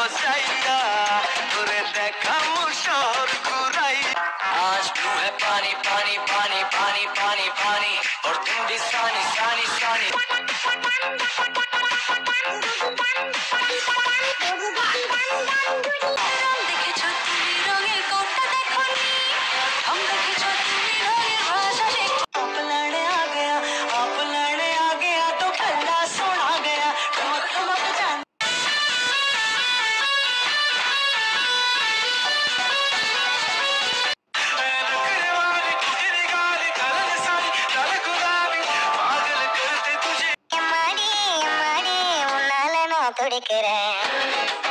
बसाइया तुरे देखा मुशोर घुराई आज तू है पानी पानी पानी पानी पानी पानी और तुम भी सानी सानी सानी দেখেছো তুমি রঙের কোটটা দেখোনি हम দেখেছো তুমি রঙের ভাষা आप लड़े आ गया तो ठंडा सोना गया ठमक ठमक जान पागल करते तुझे हमारी उनाला ना तोड़ के रहे